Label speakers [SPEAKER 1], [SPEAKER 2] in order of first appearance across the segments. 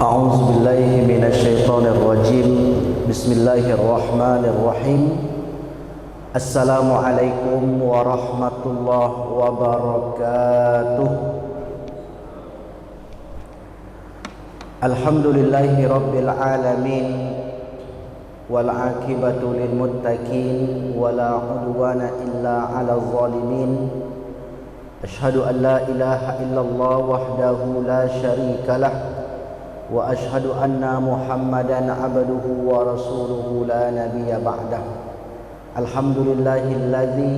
[SPEAKER 1] A'udzu billahi minasyaitonir rajim. Bismillahirrahmanirrahim. Assalamualaikum warahmatullahi wabarakatuh. Alhamdulillahi rabbil alamin wal 'aqibatu lil muttaqin wala 'udwana illa 'alal zalimin. Asyhadu an la ilaha illallah wahdahu la syarikalah wa ashhadu anna Muhammadan abduhu wa rasuluhu la nabiyya ba'dah. Alhamdulillahilladzi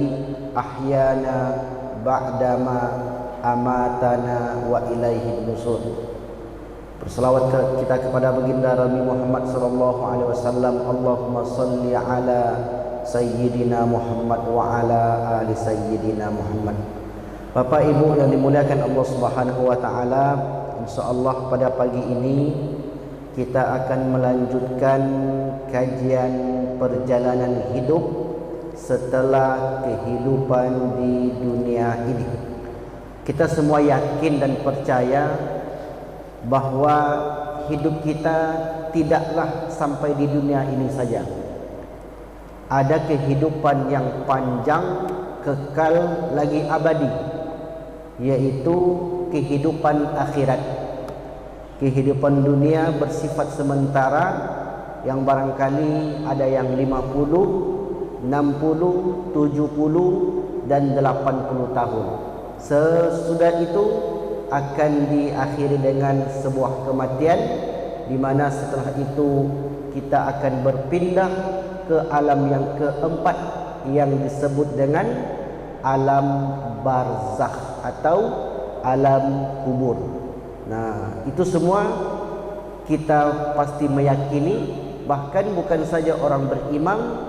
[SPEAKER 1] ahyana ba'dama amatana wa ilaihi nusur. Berselawat kita kepada baginda Nabi Muhammad sallallahu alaihi wasallam. Allahumma shalli ala sayyidina Muhammad wa ala ali sayyidina Muhammad. Bapak Ibu yang dimuliakan Allah Subhanahu wa taala, insyaallah pada pagi ini kita akan melanjutkan kajian perjalanan hidup setelah kehidupan di dunia ini. Kita semua yakin dan percaya bahwa hidup kita tidaklah sampai di dunia ini saja. Ada kehidupan yang panjang, kekal, lagi abadi, yaitu kehidupan akhirat. Kehidupan dunia bersifat sementara, yang barangkali ada yang 50, 60, 70 dan 80 tahun. Sesudah itu akan diakhiri dengan sebuah kematian, di mana setelah itu kita akan berpindah ke alam yang keempat yang disebut dengan alam barzakh atau alam kubur. Nah, itu semua kita pasti meyakini, bahkan bukan saja orang beriman,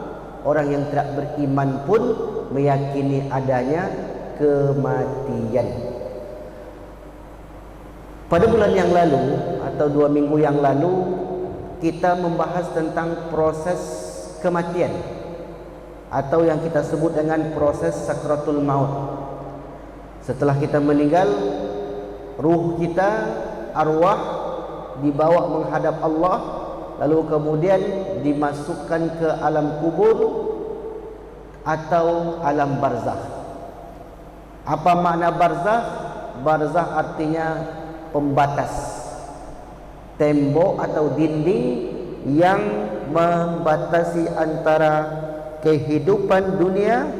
[SPEAKER 1] orang yang tidak beriman pun meyakini adanya kematian. Pada bulan yang lalu atau 2 minggu yang lalu kita membahas tentang proses kematian atau yang kita sebut dengan proses sakratul maut. Setelah kita meninggal, ruh kita, arwah dibawa menghadap Allah, lalu kemudian dimasukkan ke alam kubur atau alam barzakh. Apa makna barzakh? Barzakh artinya pembatas, tembok atau dinding yang membatasi antara kehidupan dunia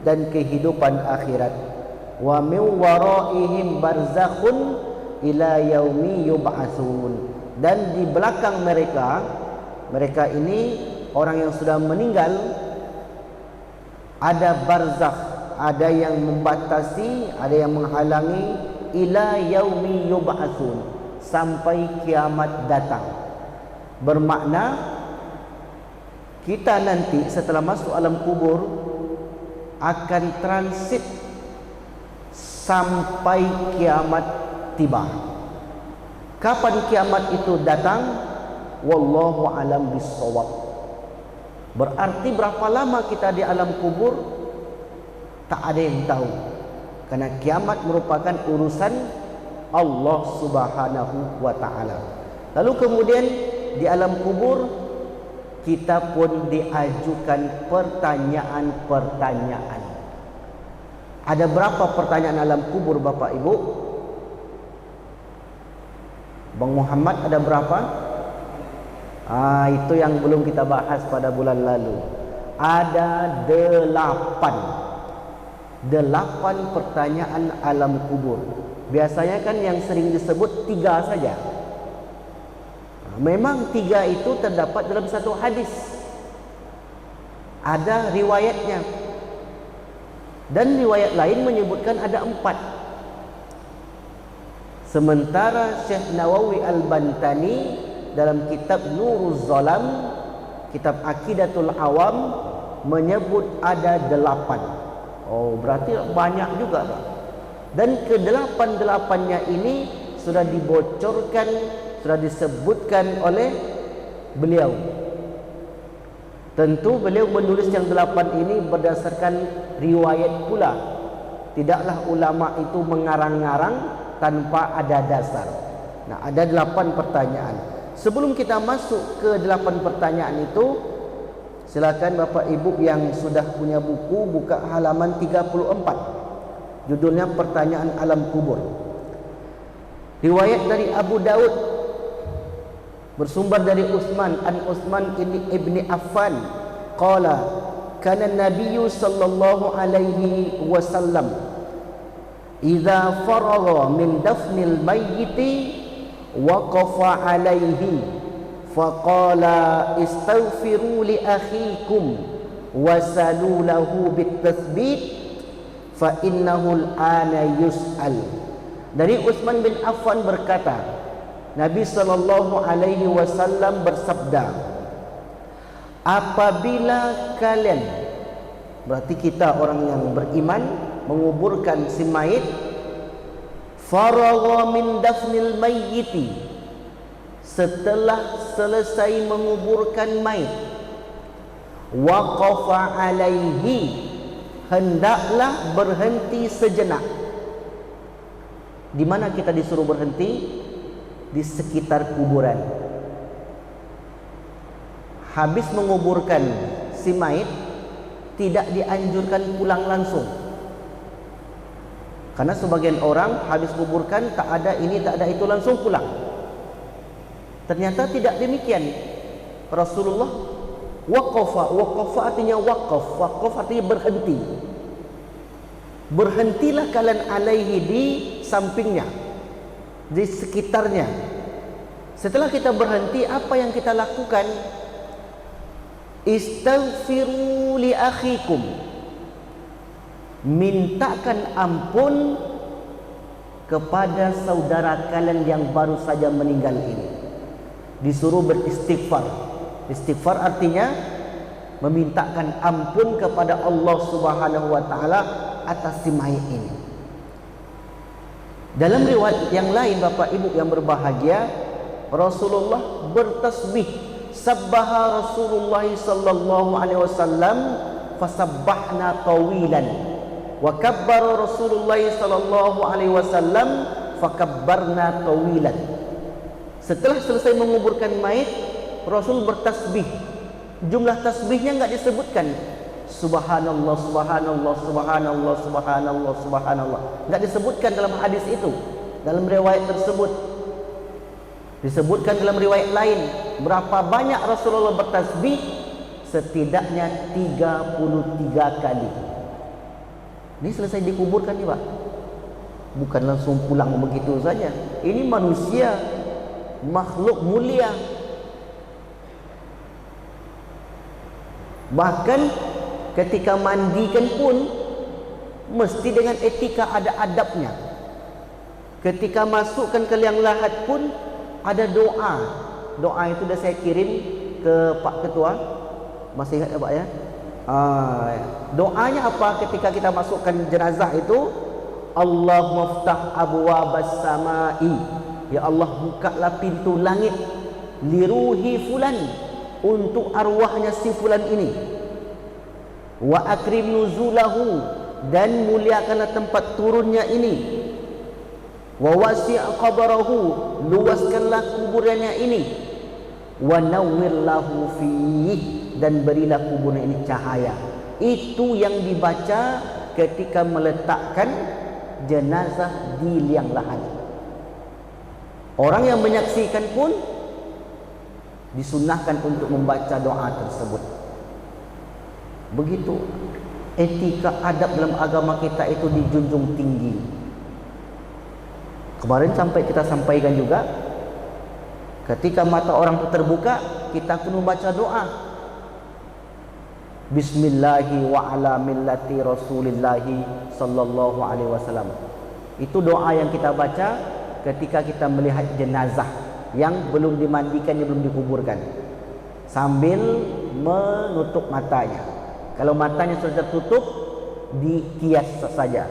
[SPEAKER 1] dan kehidupan akhirat. Wa min waraihim barzakhun ila yaumi yub'atsun. Dan di belakang mereka ini orang yang sudah meninggal, ada barzakh, ada yang membatasi, ada yang menghalangi, ila yaumi yub'atsun, sampai kiamat datang. Bermakna kita nanti setelah masuk alam kubur akan transit sampai kiamat tiba. Kapan kiamat itu datang? Wallahu alam bissawab. Berarti berapa lama kita di alam kubur? Tak ada yang tahu. Karena kiamat merupakan urusan Allah Subhanahu wa taala. Lalu kemudian di alam kubur kita pun diajukan pertanyaan-pertanyaan. Ada berapa pertanyaan alam kubur Bapak Ibu? Bang Muhammad, ada berapa? Itu yang belum kita bahas pada bulan lalu. Ada 8 pertanyaan alam kubur. Biasanya kan yang sering disebut 3 saja. Memang 3 itu terdapat dalam satu hadis, ada riwayatnya, dan riwayat lain menyebutkan ada 4. Sementara Syekh Nawawi Al-Bantani dalam kitab Nuruz Zalam, kitab Aqidatul Awam, menyebut ada 8. Oh, berarti banyak juga, Pak. Dan ke-8-8-nya ini sudah dibocorkan, sudah disebutkan oleh beliau. Tentu beliau menulis yang 8 ini berdasarkan riwayat pula. Tidaklah ulama itu mengarang-ngarang tanpa ada dasar. Nah, ada 8 pertanyaan. Sebelum kita masuk ke 8 pertanyaan itu, silakan Bapak Ibu yang sudah punya buku buka halaman 34. Judulnya Pertanyaan Alam Kubur. Riwayat dari Abu Daud bersumber dari Utsman ibni Affan qala kana Nabi sallallahu alaihi wasallam idza faragha min dafnil mayyiti waqafa alaihi faqala istaghfiru li akhikum wasalu lahu bitathbit fa innahu al-ana yus'al. Dari Utsman bin Affan berkata, Nabi sallallahu alaihi wasallam bersabda, apabila kalian, berarti kita orang yang beriman, menguburkan si mayit, faragha min dafnil mayyiti, setelah selesai menguburkan mayit, waqafa alaihi, hendaklah berhenti sejenak. Di mana kita disuruh berhenti? Di sekitar kuburan. Habis menguburkan si mayit, tidak dianjurkan pulang langsung. Karena sebagian orang habis kuburkan, tak ada ini, tak ada itu, langsung pulang. Ternyata tidak demikian. Rasulullah waqafa artinya waqaf artinya berhenti. Berhentilah kalian alaihi, di sampingnya, di sekitarnya. Setelah kita berhenti, apa yang kita lakukan? Istaghfiru li akhikum, mintakan ampun kepada saudara kalian yang baru saja meninggal ini. Disuruh beristighfar. Istighfar artinya memintakan ampun kepada Allah Subhanahu wa taala atas si mayit ini. Dalam riwayat yang lain Bapak Ibu yang berbahagia, Rasulullah bertasbih. Sabbaha Rasulullah sallallahu alaihi wasallam fasabbahna tawilan wa kabbara Rasulullah sallallahu alaihi wasallam fakabbarna tawilan. Setelah selesai menguburkan mayit, Rasul bertasbih. Jumlah tasbihnya enggak disebutkan. Subhanallah, subhanallah, subhanallah, subhanallah, subhanallah. Enggak disebutkan dalam hadis itu. Dalam riwayat tersebut disebutkan dalam riwayat lain berapa banyak Rasulullah bertasbih? Setidaknya 33 kali. Ini selesai dikuburkan nih Pak. Bukan langsung pulang begitu saja. Ini manusia, makhluk mulia. Bahkan ketika mandikan pun mesti dengan etika, ada adabnya. Ketika masukkan ke liang lahat pun ada doa. Doa itu dah saya kirim ke Pak Ketua. Masih ingat ya Pak ya? Doanya apa ketika kita masukkan jenazah itu? Allahumma ftah abwabas samai. Ya Allah, bukalah pintu langit liruhi fulan, untuk arwahnya si fulan ini. Wa akrim nuzulahu, dan muliakanlah tempat turunnya ini. Wa wasi' qabrahu, luaskanlah kuburannya ini. Wa nawwir lahu fihi, dan berilah kuburnya ini cahaya. Itu yang dibaca ketika meletakkan jenazah di liang lahat. Orang yang menyaksikan pun disunahkan untuk membaca doa tersebut. Begitu etika adab dalam agama kita itu dijunjung tinggi. Kemarin kita sampaikan juga, ketika mata orang itu terbuka, kita pun membaca doa. Bismillahi wa ala millati Rasulillahi sallallahu alaihi wasallam. Itu doa yang kita baca ketika kita melihat jenazah yang belum dimandikan, yang belum dikuburkan, sambil menutup matanya. Kalau matanya sudah tertutup, dikias saja,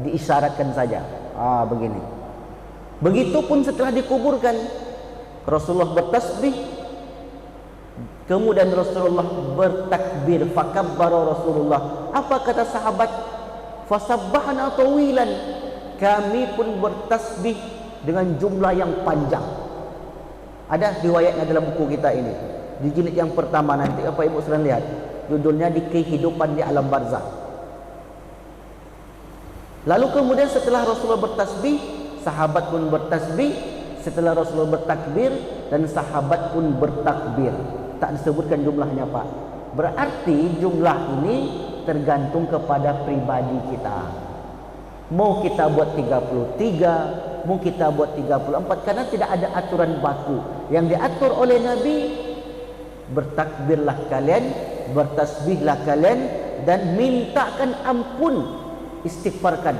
[SPEAKER 1] diisyaratkan saja. Begini. Begitupun setelah dikuburkan, Rasulullah bertasbih, kemudian Rasulullah bertakbir, fakabbara Rasulullah. Apa kata sahabat? Fasabbahna tawilan, kami pun bertasbih dengan jumlah yang panjang. Ada riwayatnya dalam buku kita ini. Di jilid yang pertama nanti Bapak Ibu sedang lihat. Judulnya di Kehidupan di Alam Barzakh. Lalu kemudian setelah Rasulullah bertasbih, sahabat pun bertasbih. Setelah Rasulullah bertakbir dan sahabat pun bertakbir. Tak disebutkan jumlahnya Pak. Berarti jumlah ini tergantung kepada pribadi kita. Mau kita buat 33, mau kita buat 34, karena tidak ada aturan baku. Yang diatur oleh Nabi, bertakbirlah kalian, bertasbihlah kalian, dan mintakan ampun, istighfarkan.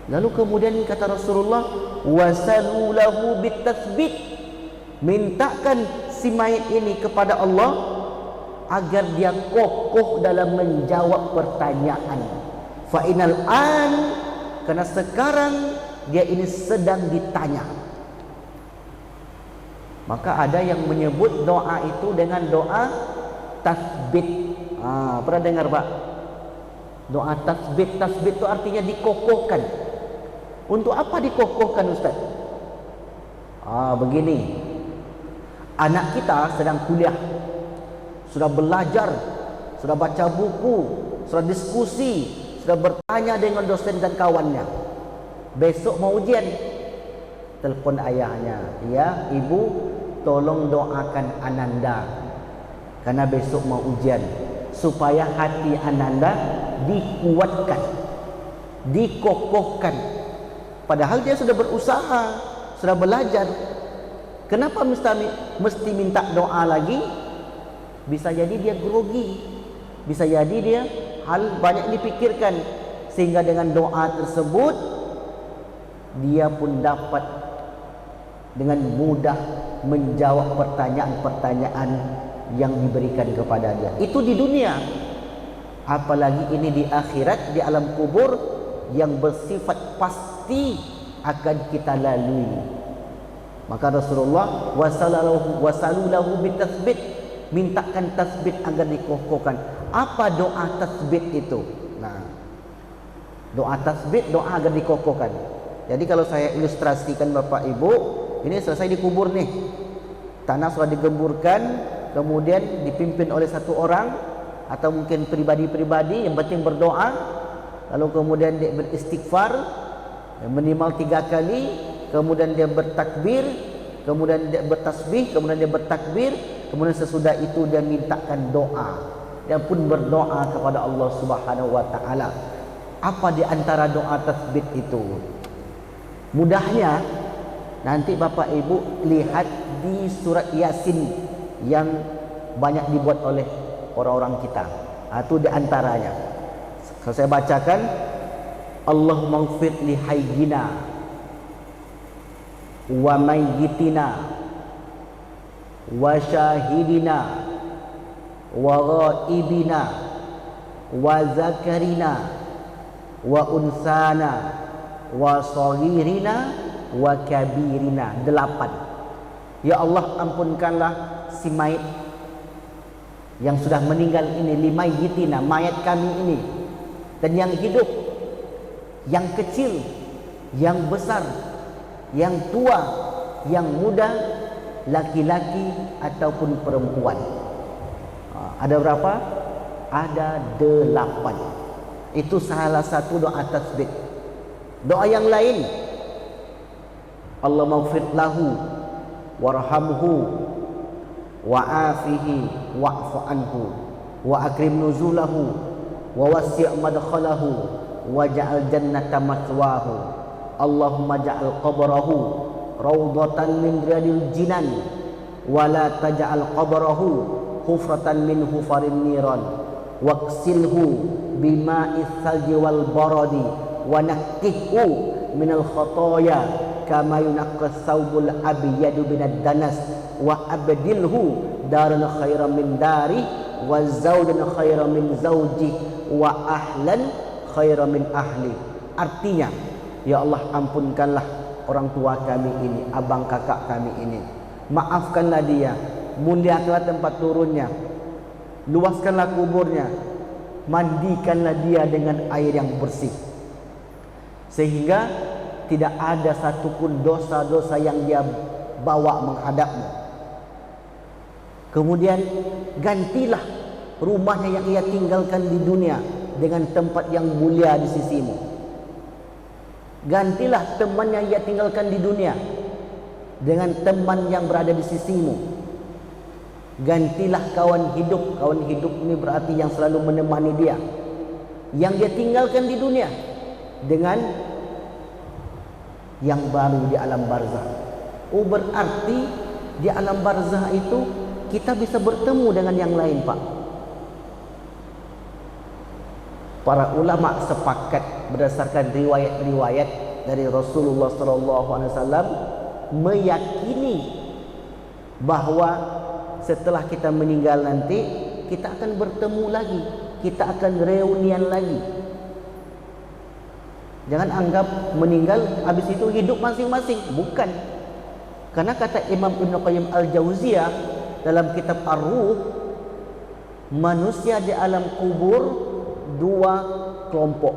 [SPEAKER 1] Lalu kemudian kata Rasulullah, wasalu lahu bitasbih, mintakan si mayit ini kepada Allah agar dia kokoh dalam menjawab pertanyaan. Fa inal an, karena sekarang dia ini sedang ditanya. Maka ada yang menyebut doa itu dengan doa tasbih. Pernah dengar Pak? Doa tasbih. Tasbih itu artinya dikokohkan. Untuk apa dikokohkan Ustaz? Begini. Anak kita sedang kuliah, sudah belajar, sudah baca buku, sudah diskusi, sudah bertanya dengan dosen dan kawannya. Besok mau ujian, telepon ayahnya, ya ibu, tolong doakan Ananda karena besok mau ujian, supaya hati Ananda dikuatkan, dikokohkan. Padahal dia sudah berusaha, sudah belajar. Kenapa mesti minta doa lagi? Bisa jadi dia grogi, bisa jadi dia hal banyak dipikirkan, sehingga dengan doa tersebut dia pun dapat dengan mudah menjawab pertanyaan-pertanyaan yang diberikan kepada dia. Itu di dunia, apalagi ini di akhirat, di alam kubur yang bersifat pasti akan kita lalui. Maka Rasulullah wasalulahu bitasbih, mintakan tasbih agar dikokohkan. Apa doa tasbih itu? Nah, doa tasbih, doa agar dikokohkan. Jadi kalau saya ilustrasikan Bapak Ibu, ini selesai dikubur nih, tanah sudah digemburkan, kemudian dipimpin oleh satu orang atau mungkin pribadi-pribadi, yang penting berdoa, lalu kemudian dia beristighfar minimal 3 kali, kemudian dia bertakbir, kemudian dia bertasbih, kemudian dia bertakbir, kemudian sesudah itu dia mintakan doa. Dia pun berdoa kepada Allah Subhanahu wa taala. Apa di antara doa tasbih itu? Mudahnya nanti Bapak Ibu lihat di surat Yasin yang banyak dibuat oleh orang-orang kita. Itu di antaranya. Saya bacakan, Allahumma ighfir li hayyina wa mayyitina wa syahidina wa ghaibina wa zakarina wa unsana wa saghirina wa kabirina. 8. Ya Allah, ampunkanlah si mayit yang sudah meninggal ini, li mayyitina, mayat kami ini, dan yang hidup, yang kecil, yang besar, yang tua, yang muda, laki-laki ataupun perempuan. Ada berapa? Ada 8. Itu salah satu doa tasbih. Doa yang lain, Allahumma ighfir lahu warhamhu wa'afihi wa'fu anhu wa akrim nuzulahu wa wasi' madkhalahu waj'al jannata mathwahu. Allahumma ja'al qabrahu rawdatan min riyadil jinan wa la taj'al qabrahu hufratan min hufarin niran waqsilhu bima'is salji wal baradi wa nakkihu minal khotoya kama yunaqqas thawbul abyadu minad danas wa abdilhu daran khairan min dari wa zawjan khairan min zawji wa ahlan khairan min ahli. Artinya, ya Allah, ampunkanlah orang tua kami ini, abang kakak kami ini, maafkanlah dia, muliakanlah tempat turunnya, luaskanlah kuburnya, mandikanlah dia dengan air yang bersih. sehingga tidak ada satupun dosa-dosa yang dia bawa menghadapmu. Kemudian gantilah rumahnya yang ia tinggalkan di dunia dengan tempat yang mulia di sisimu. Gantilah teman yang ia tinggalkan di dunia dengan teman yang berada di sisimu. Gantilah kawan hidup. Kawan hidup ini berarti yang selalu menemani dia, yang dia tinggalkan di dunia, dengan yang baru di alam barzah. Oh, berarti di alam barzah itu kita bisa bertemu dengan yang lain, Pak. Para ulama sepakat berdasarkan riwayat-riwayat dari Rasulullah SAW meyakini bahwa setelah kita meninggal nanti kita akan bertemu lagi, kita akan reunian lagi. Jangan anggap meninggal habis itu hidup masing-masing, bukan. Karena kata Imam Ibn Qayyim Al-Jauziyah dalam kitab Ar-Ruh, manusia di alam kubur dua kelompok,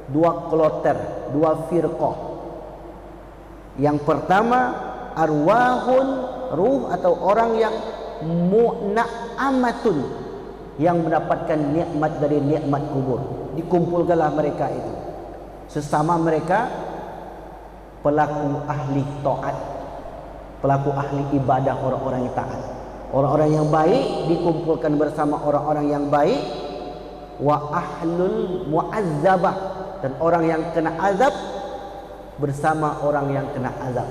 [SPEAKER 1] dua kloter, dua firqah. Yang pertama, arwahun, ruh atau orang yang mu'na'amatun, yang mendapatkan nikmat dari nikmat kubur. Dikumpulkanlah mereka itu. Sesama mereka pelaku ahli taat, pelaku ahli ibadah, orang-orang yang taat. Orang-orang yang baik dikumpulkan bersama orang-orang yang baik. Wa ahlul mu'azzabah, dan orang yang kena azab bersama orang yang kena azab.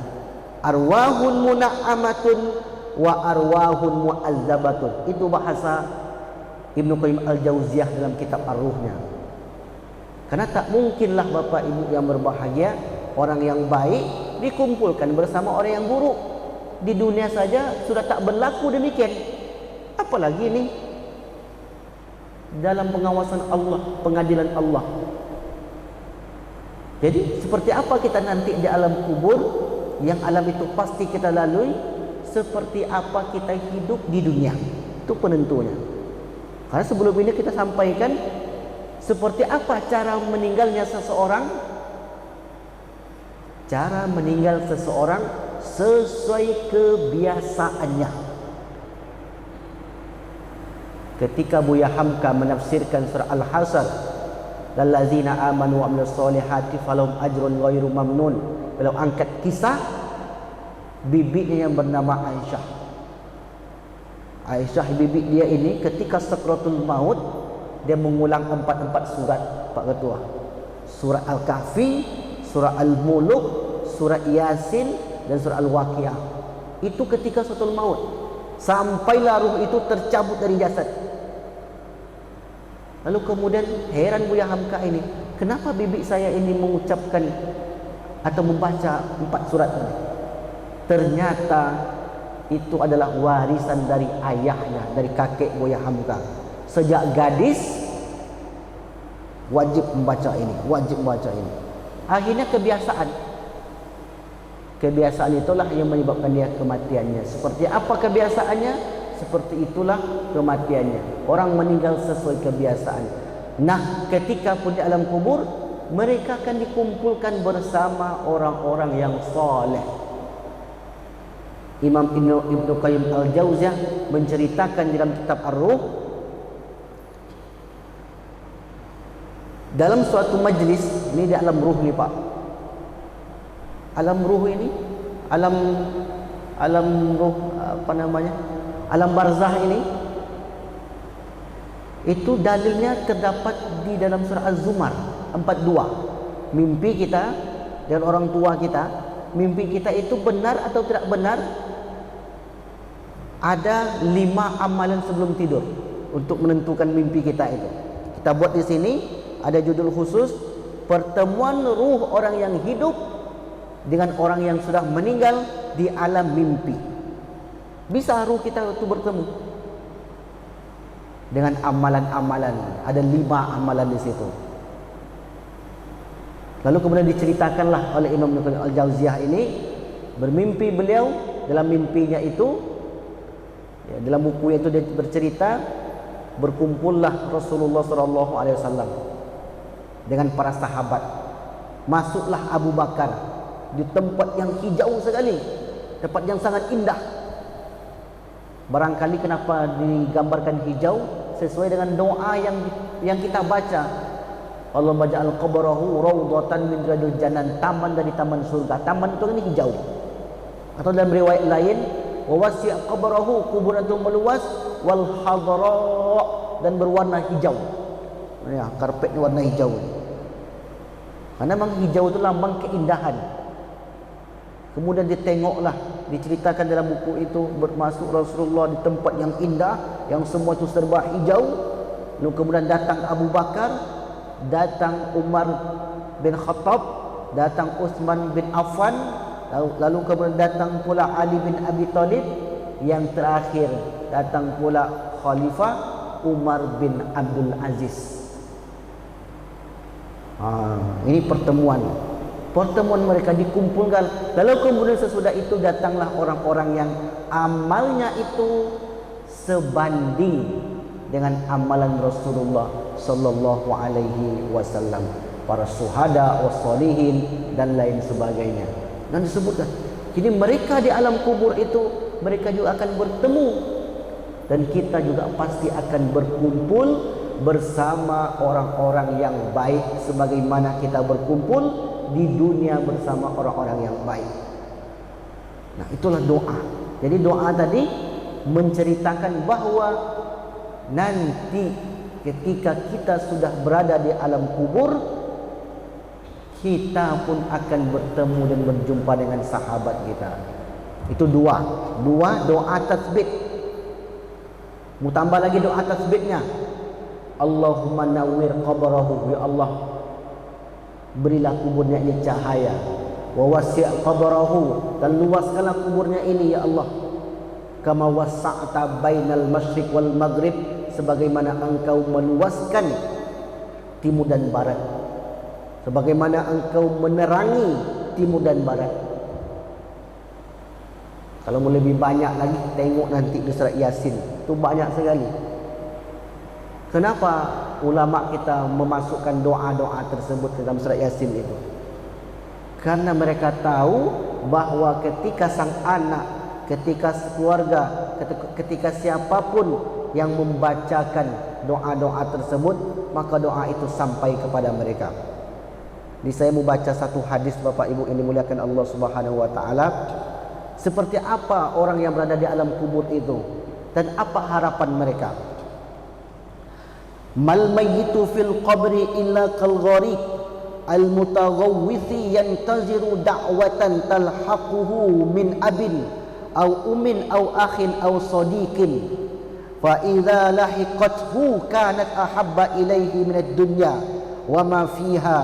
[SPEAKER 1] Arwahun muna'amatun wa arwahun mu'azzabatun. Itu bahasa Ibnu Qayyim Al-Jauziyah dalam kitab Ar-Ruhnya. Karena tak mungkinlah Bapak Ibu yang berbahagia, orang yang baik dikumpulkan bersama orang yang buruk. Di dunia saja sudah tak berlaku demikian, apalagi ini dalam pengawasan Allah, pengadilan Allah. Jadi seperti apa kita nanti di alam kubur, yang alam itu pasti kita lalui, seperti apa kita hidup di dunia, itu penentunya. Karena sebelum ini kita sampaikan seperti apa cara meninggalnya seseorang. Cara meninggal seseorang sesuai kebiasaannya. Ketika Buya Hamka menafsirkan surah Al-Hasr, lallazina amanu wa amilus solihati falahum ajrun ghairu mamnun, beliau angkat kisah bibinya yang bernama Aisyah. Aisyah bibi dia ini ketika sakratul maut, dia mengulang 4 surat, Pak Ketua. Surah Al-Kahfi, surah Al-Muluk, surah Yasin, dan surah Al-Waqiah. Itu ketika sakratul maut, sampailah ruh itu tercabut dari jasad. Lalu kemudian heran Buya Hamka ini, kenapa bibi saya ini mengucapkan atau membaca 4 surat ini? Ternyata itu adalah warisan dari ayahnya, dari kakek Buya Hamka. Sejak gadis wajib membaca ini, wajib membaca ini. Akhirnya kebiasaan. Kebiasaan itulah yang menyebabkan dia kematiannya. Seperti apa kebiasaannya? Seperti itulah kematiannya. Orang meninggal sesuai kebiasaan. Nah, ketika pun di alam kubur, mereka akan dikumpulkan bersama orang-orang yang soleh. Imam Ibnu Qayyim Al-Jauziyah menceritakan dalam kitab Ar-Ruh, dalam suatu majlis, ini di alam ruh ni Pak. Alam ruh ini, alam ruh apa namanya? Alam barzah ini, itu dalilnya terdapat di dalam surah Az-Zumar 42. Mimpi kita dan orang tua kita, mimpi kita itu benar atau tidak benar? Ada 5 amalan sebelum tidur untuk menentukan mimpi kita itu. Kita buat di sini ada judul khusus, pertemuan ruh orang yang hidup dengan orang yang sudah meninggal di alam mimpi. Bisa ruh kita itu bertemu dengan amalan-amalan. Ada 5 amalan di situ. Lalu kemudian diceritakanlah oleh Imam Al-Jauziyah ini, bermimpi beliau, dalam mimpinya itu, ya, dalam buku itu dia bercerita, berkumpullah Rasulullah SAW dengan para sahabat. Masuklah Abu Bakar di tempat yang hijau sekali, tempat yang sangat indah. Barangkali kenapa digambarkan hijau, sesuai dengan doa yang kita baca. Allahumma ja'al qabrahu rawdatan min riyadil jannan, taman dari taman surga. Taman itu ini hijau. Atau dalam riwayat lain, wa wasi'a qabrahu, kuburan itu meluas, wal hadra, dan berwarna hijau. Ya, karpetnya warna hijau. Karena memang hijau itu lambang keindahan. Kemudian ditengoklah, diceritakan dalam buku itu, bermasuk Rasulullah di tempat yang indah, yang semua itu serba hijau. Lalu kemudian datang Abu Bakar, datang Umar bin Khattab, datang Utsman bin Affan, lalu kemudian datang pula Ali bin Abi Thalib, yang terakhir datang pula Khalifah Umar bin Abdul Aziz. Ini pertemuan mereka dikumpulkan. Lalu kemudian sesudah itu datanglah orang-orang yang amalnya itu sebanding dengan amalan Rasulullah sallallahu alaihi wasallam, para syuhada, wassalihin, dan lain sebagainya. Dan disebutkan, jadi mereka di alam kubur itu mereka juga akan bertemu, dan kita juga pasti akan berkumpul bersama orang-orang yang baik sebagaimana kita berkumpul di dunia bersama orang-orang yang baik. Nah, itulah doa. Jadi doa tadi menceritakan bahwa nanti ketika kita sudah berada di alam kubur, kita pun akan bertemu dan berjumpa dengan sahabat kita. Itu doa tasbih. Mau tambah lagi doa tasbihnya, Allahumma nawwir qabrahu, ya Allah berilah kuburnya ini cahaya, wa wasi' qabrahu, dan luaskanlah kuburnya ini ya Allah, kama wasa'ta bainal masyriq wal maghrib, sebagaimana engkau meluaskan timur dan barat, sebagaimana engkau menerangi timur dan barat. Kalau mau lebih banyak lagi, tengok nanti di surat Yasin, itu banyak sekali. Kenapa ulama kita memasukkan doa-doa tersebut ke dalam surat Yasin itu? Karena mereka tahu bahwa ketika sang anak, ketika keluarga, ketika siapapun yang membacakan doa-doa tersebut, maka doa itu sampai kepada mereka. Jadi saya mau baca satu hadis Bapak Ibu yang dimuliakan Allah Subhanahu wa taala. Seperti apa orang yang berada di alam kubur itu dan apa harapan mereka? Mal mayyitu fil qabri illa kal gharib al mutaghawwithi yantaziru da'watan talhaquhu min abin aw ummin aw akhin aw sadiqin fa idza lahiqathu kanat ahabba ilaihi min ad-dunya wa ma fiha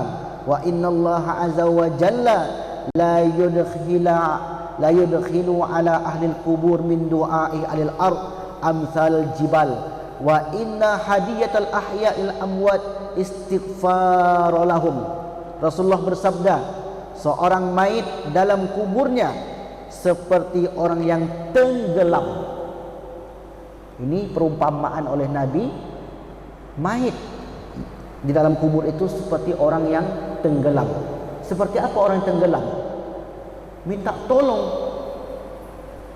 [SPEAKER 1] wa inna Allah azza wa jalla la yudkhilu ala ahli al-qubur min du'a'i alil ard amsal jibal wa inna hadiyatal ahya'il amwat istighfar lahum. Rasulullah bersabda, seorang mayit dalam kuburnya seperti orang yang tenggelam. Ini perumpamaan oleh Nabi, mayit di dalam kubur itu seperti orang yang tenggelam. Seperti apa orang yang tenggelam? Minta tolong,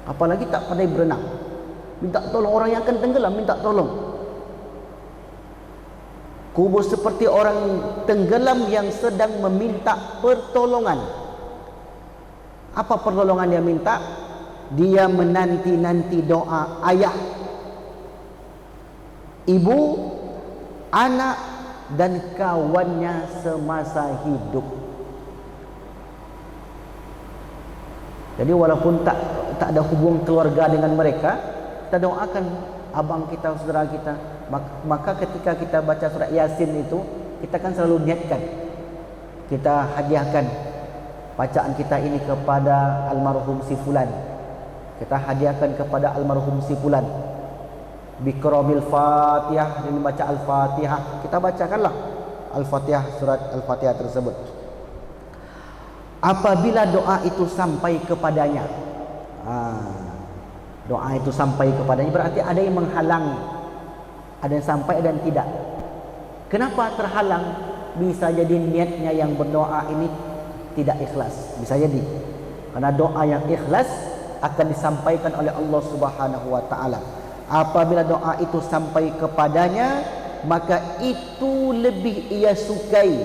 [SPEAKER 1] apalagi tak pandai berenang, minta tolong. Orang yang akan tenggelam minta tolong. Kubur seperti orang tenggelam yang sedang meminta pertolongan. Apa pertolongan dia minta? Dia menanti-nanti doa ayah, ibu, anak, dan kawannya semasa hidup. Jadi walaupun tak ada hubungan keluarga dengan mereka, kita doakan abang kita, saudara kita. Maka ketika kita baca surat Yasin itu, kita kan selalu niatkan, kita hadiahkan bacaan kita ini kepada almarhum si fulan. Kita hadiahkan kepada almarhum si fulan. Bikramil Fatihah, ini baca Al-Fatihah. Kita bacakanlah Al-Fatihah, surat Al-Fatihah tersebut. Apabila doa itu sampai kepadanya, doa itu sampai kepadanya, berarti ada yang menghalangi. Ada yang sampai dan tidak. Kenapa terhalang? bisa jadi niatnya yang berdoa ini tidak ikhlas. Bisa jadi. Karena doa yang ikhlas akan disampaikan oleh Allah Subhanahu wa taala. Apabila doa itu sampai kepadanya, maka itu lebih ia sukai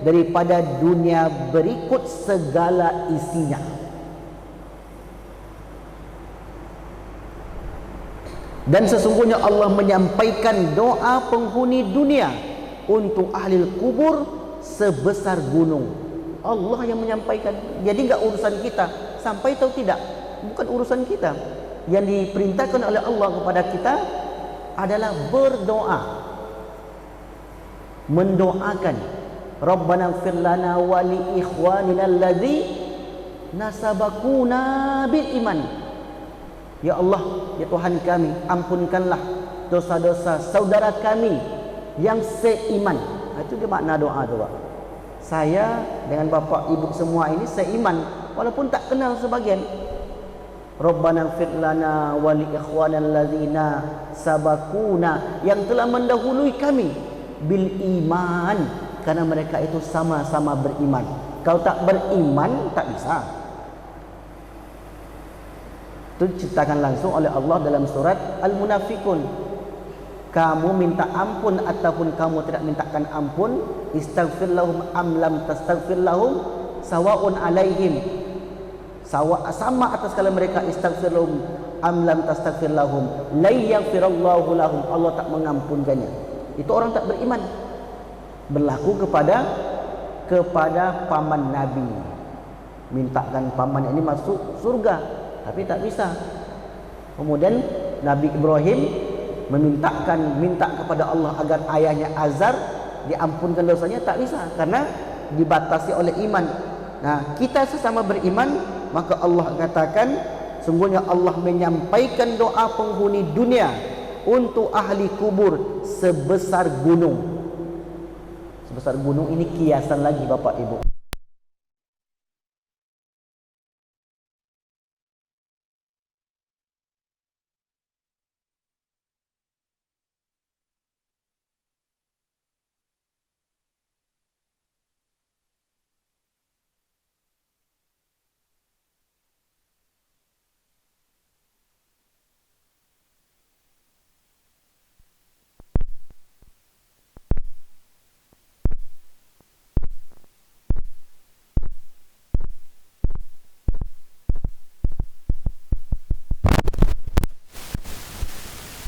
[SPEAKER 1] daripada dunia berikut segala isinya. Dan sesungguhnya Allah menyampaikan doa penghuni dunia untuk ahli kubur sebesar gunung. Allah yang menyampaikan. Jadi enggak urusan kita sampai atau tidak, bukan urusan kita. Yang diperintahkan oleh Allah kepada kita adalah berdoa, mendoakan, Rabbana ighfir lana wa li ikhwanina alladzi nasabaquna bil iman. Ya Allah, ya Tuhan kami, ampunkanlah dosa-dosa saudara kami yang seiman. Itu dia makna doa tu, Pak. Saya dengan bapak ibu semua ini seiman walaupun tak kenal sebagian. Rabbana ighfir lana wa li ikhwanina alladzina sabaquna, yang telah mendahului kami bil iman, karena mereka itu sama-sama beriman. Kalau tak beriman tak bisa. Itu diciptakan langsung oleh Allah dalam surat Al-Munafikun. Kamu minta ampun ataupun kamu tidak mintakan ampun, istaghfir lahum am lam tastaghfir lahum sawaun alaihim, sama atas kalian mereka, istaghfir lahum am lam tastaghfir lahum la yaghfirallahu lahum, Allah tak mengampunkannya. Itu orang tak beriman. Berlaku kepada paman Nabi, mintakan paman ini masuk surga, tapi tak bisa. Kemudian Nabi Ibrahim minta kepada Allah agar ayahnya Azar diampunkan dosanya, tak bisa karena dibatasi oleh iman. Nah, kita sesama beriman, maka Allah katakan sungguhnya Allah menyampaikan doa penghuni dunia untuk ahli kubur sebesar gunung. Sebesar gunung ini kiasan lagi Bapak Ibu.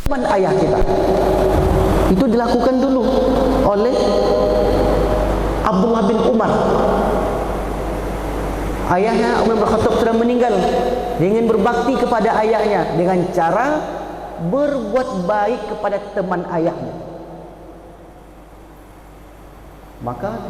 [SPEAKER 1] Teman ayah kita itu dilakukan dulu oleh Abdullah bin Umar. Ayahnya Umar bin Khattab sudah meninggal. Dia ingin berbakti kepada ayahnya dengan cara berbuat baik kepada teman ayahnya. Maka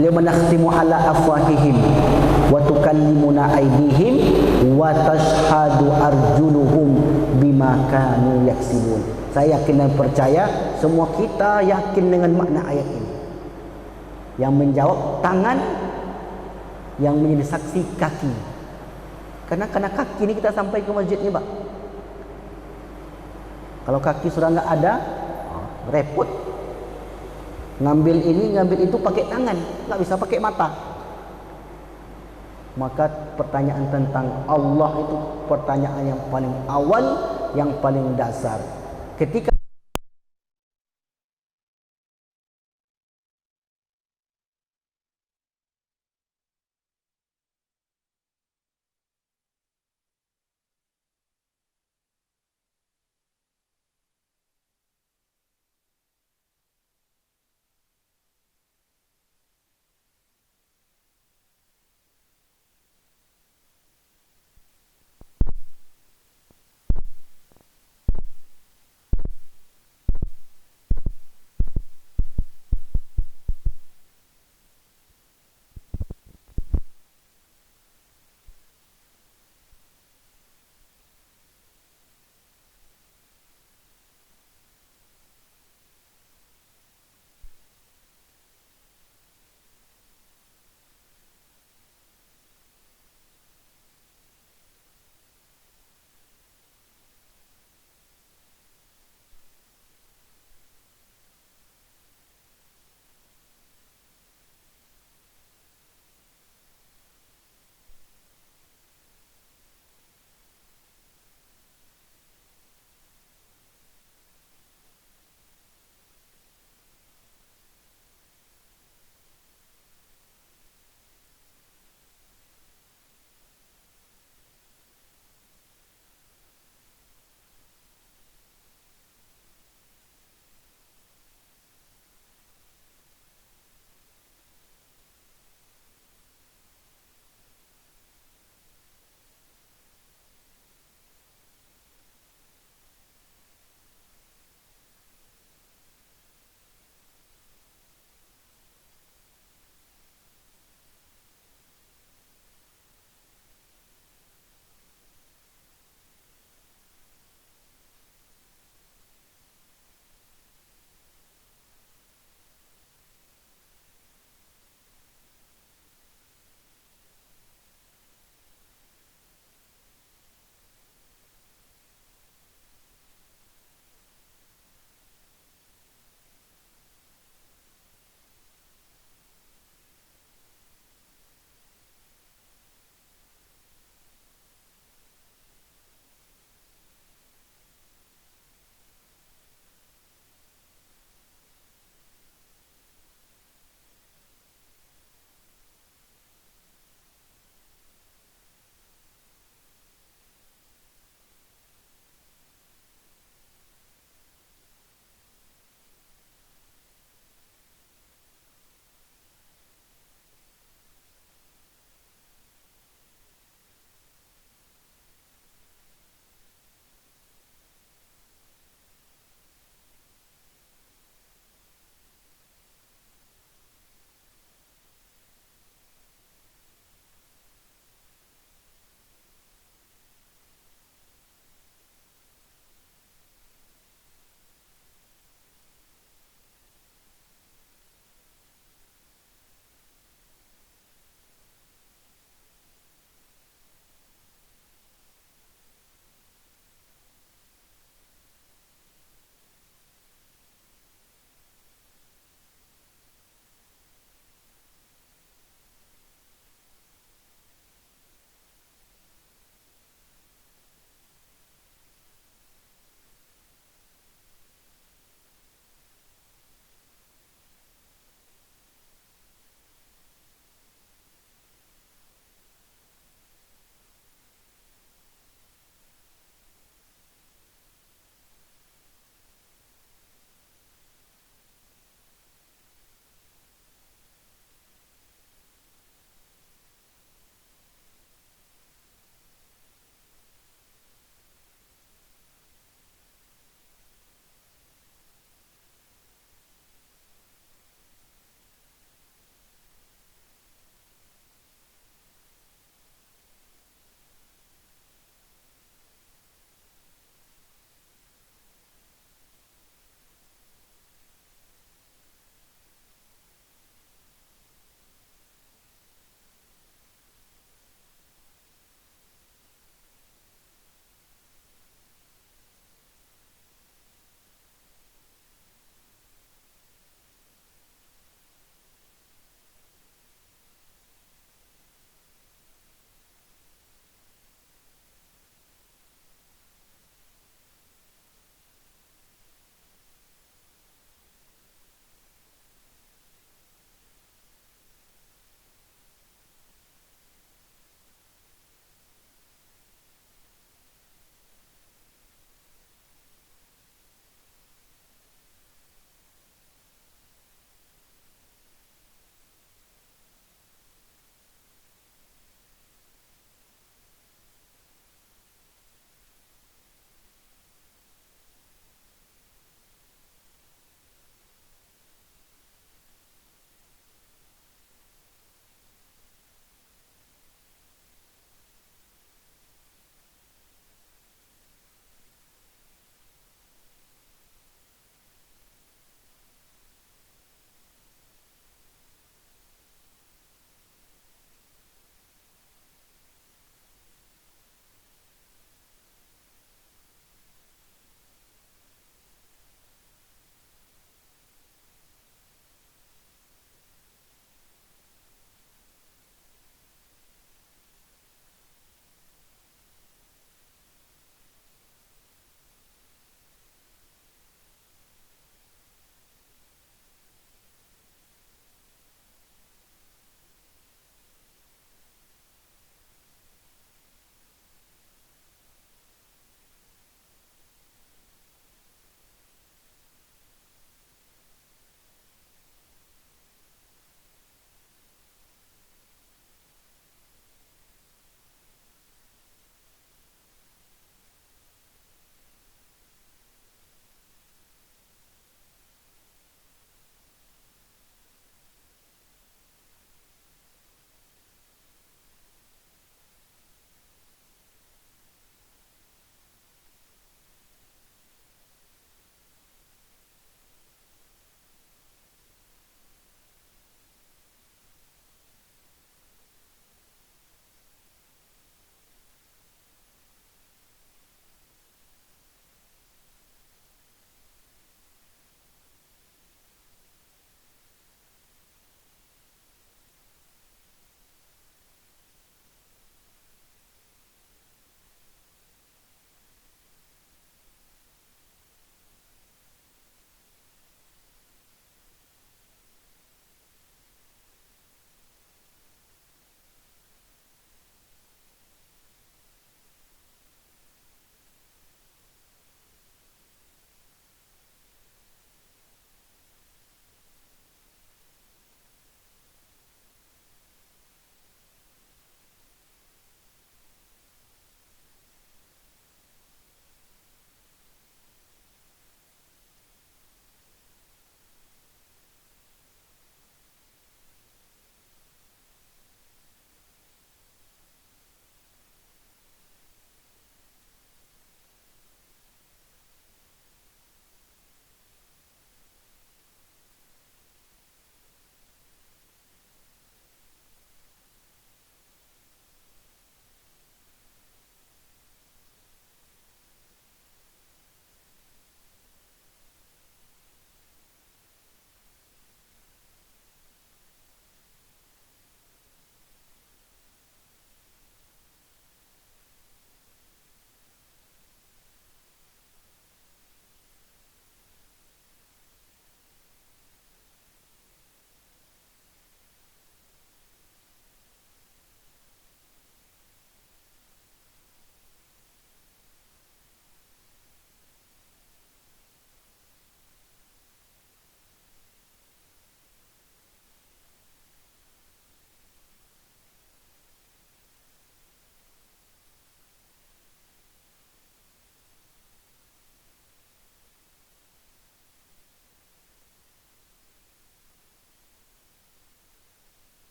[SPEAKER 1] Al-yawma nakhtimu ala afwahihim wa tukallimuna aydihim wa tashhadu arjuluhum bima kanu yaksibun. Saya yakin dan percaya semua kita yakin dengan makna ayat ini. Yang menjawab tangan, yang menjadi saksi kaki. Karena kaki ini kita sampai ke masjid ni, Pak. Kalau kaki sudah enggak ada, repot. Ngambil ini, ngambil itu pakai tangan, nggak bisa pakai mata. Maka pertanyaan tentang Allah itu pertanyaan yang paling awal, yang paling dasar. Ketika